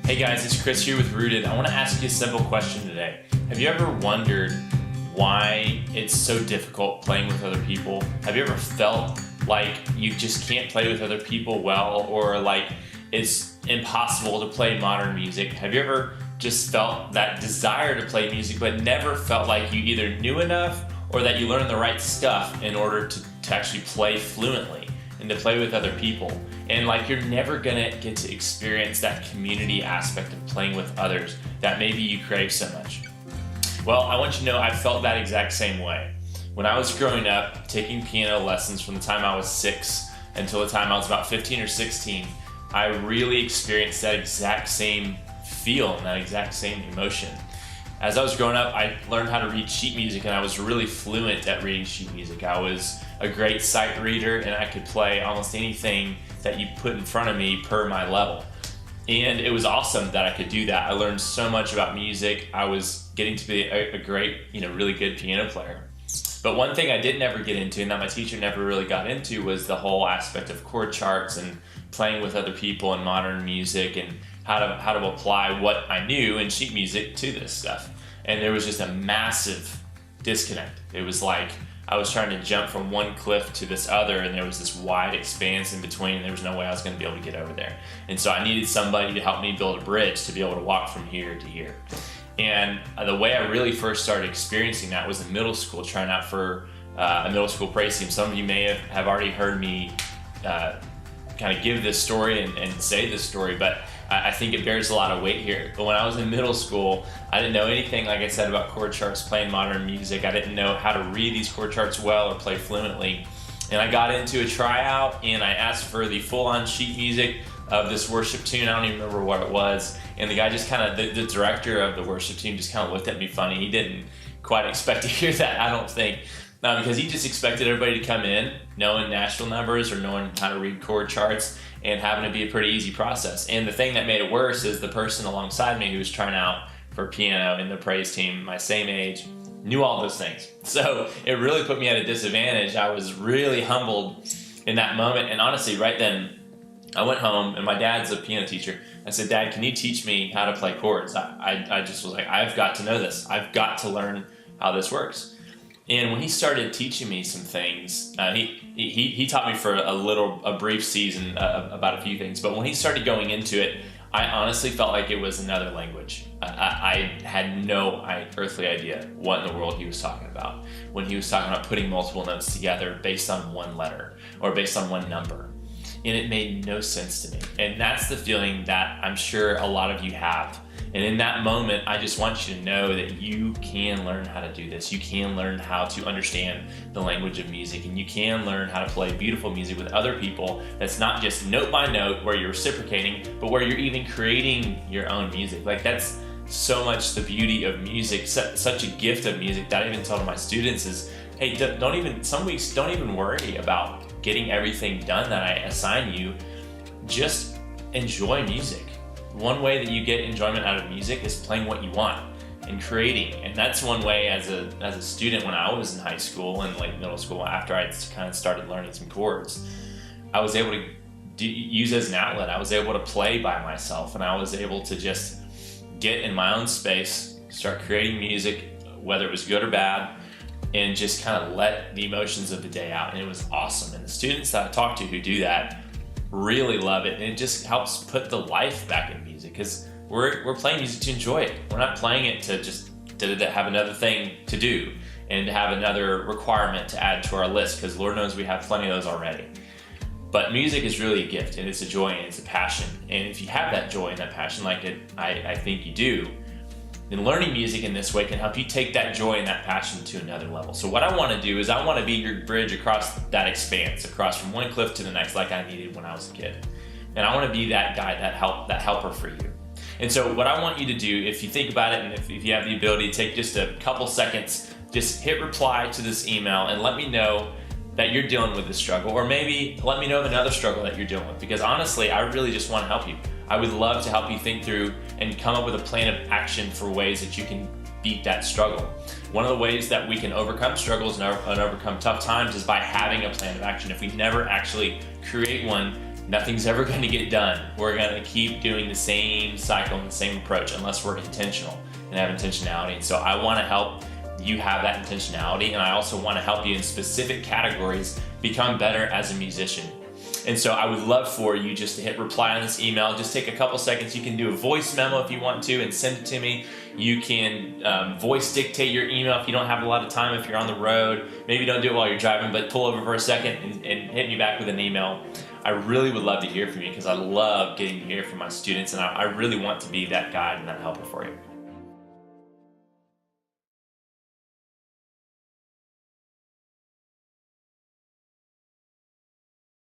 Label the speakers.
Speaker 1: Hey guys, it's Chris here with Rooted. I want to ask you a simple question today. Have you ever wondered why it's so difficult playing with other people? Have you ever felt like you just can't play with other people well, or like it's impossible to play modern music? Have you ever just felt that desire to play music but never felt like you either knew enough or that you learned the right stuff in order to actually play fluently and to play with other people? And like you're never gonna get to experience that community aspect of playing with others that maybe you crave so much. Well, I want you to know I felt that exact same way. When I was growing up, taking piano lessons from the time I was 6 until the time I was about 15 or 16, I really experienced that exact same feel and that exact same emotion. As I was growing up, I learned how to read sheet music, and I was really fluent at reading sheet music. I was a great sight reader, and I could play almost anything that you put in front of me per my level. And it was awesome that I could do that. I learned so much about music. I was getting to be a great, really good piano player. But one thing I didn't ever get into, and that my teacher never really got into, was the whole aspect of chord charts and playing with other people in modern music, and how to apply what I knew in sheet music to this stuff. And there was just a massive disconnect. It was like I was trying to jump from one cliff to this other, and there was this wide expanse in between, and there was no way I was going to be able to get over there. And so I needed somebody to help me build a bridge to be able to walk from here to here. And the way I really first started experiencing that was in middle school, trying out for a middle school praise team. Some of you may have already heard me kind of give this story and say this story, but I think it bears a lot of weight here. But when I was in middle school, I didn't know anything, like I said, about chord charts, playing modern music. I didn't know how to read these chord charts well or play fluently. And I got into a tryout, and I asked for the full-on sheet music of this worship tune. I don't even remember what it was. And the guy just kind of, the director of the worship team just kind of looked at me funny. He didn't quite expect to hear that, I don't think. Because he just expected everybody to come in knowing national numbers or knowing how to read chord charts, and having to be a pretty easy process. And the thing that made it worse is the person alongside me who was trying out for piano in the praise team, my same age, knew all those things. So it really put me at a disadvantage. I was really humbled in that moment. And honestly, right then, I went home, and my dad's a piano teacher. I said, "Dad, can you teach me how to play chords?" I just was like, I've got to know this. I've got to learn how this works. And when he started teaching me some things, he taught me for a brief season about a few things. But when he started going into it, I honestly felt like it was another language. I had no earthly idea what in the world he was talking about when he was talking about putting multiple notes together based on one letter or based on one number. And it made no sense to me. And that's the feeling that I'm sure a lot of you have. And in that moment, I just want you to know that you can learn how to do this. You can learn how to understand the language of music, and you can learn how to play beautiful music with other people that's not just note by note where you're reciprocating, but where you're even creating your own music. Like, that's so much the beauty of music, such a gift of music that I even tell to my students is, hey, some weeks don't even worry about getting everything done that I assign you. Just enjoy music. One way that you get enjoyment out of music is playing what you want and creating. And that's one way as a student when I was in high school and late middle school, after I kind of started learning some chords, I was able to use as an outlet. I was able to play by myself, and I was able to just get in my own space, start creating music, whether it was good or bad, and just kind of let the emotions of the day out. And it was awesome. And the students that I talk to who do that really love it, and it just helps put the life back in music, because we're playing music to enjoy it. We're not playing it to just to have another thing to do and to have another requirement to add to our list, because Lord knows we have plenty of those already. But music is really a gift, and it's a joy, and it's a passion. And if you have that joy and that passion, like I think you do, then learning music in this way can help you take that joy and that passion to another level. So what I want to do is I want to be your bridge across that expanse, across from one cliff to the next, like I needed when I was a kid. And I want to be that guy, that helper for you. And so what I want you to do, if you think about it, and if you have the ability to take just a couple seconds, just hit reply to this email and let me know that you're dealing with this struggle, or maybe let me know of another struggle that you're dealing with, because honestly, I really just want to help you. I would love to help you think through and come up with a plan of action for ways that you can beat that struggle. One of the ways that we can overcome struggles and overcome tough times is by having a plan of action. If we never actually create one, nothing's ever going to get done. We're going to keep doing the same cycle and the same approach unless we're intentional and have intentionality. And so I want to help you have that intentionality, and I also want to help you in specific categories become better as a musician. And so I would love for you just to hit reply on this email. Just take a couple seconds. You can do a voice memo if you want to and send it to me. You can voice dictate your email if you don't have a lot of time, if you're on the road. Maybe don't do it while you're driving, but pull over for a second and hit me back with an email. I really would love to hear from you because I love getting to hear from my students, and I really want to be that guide and that helper for you.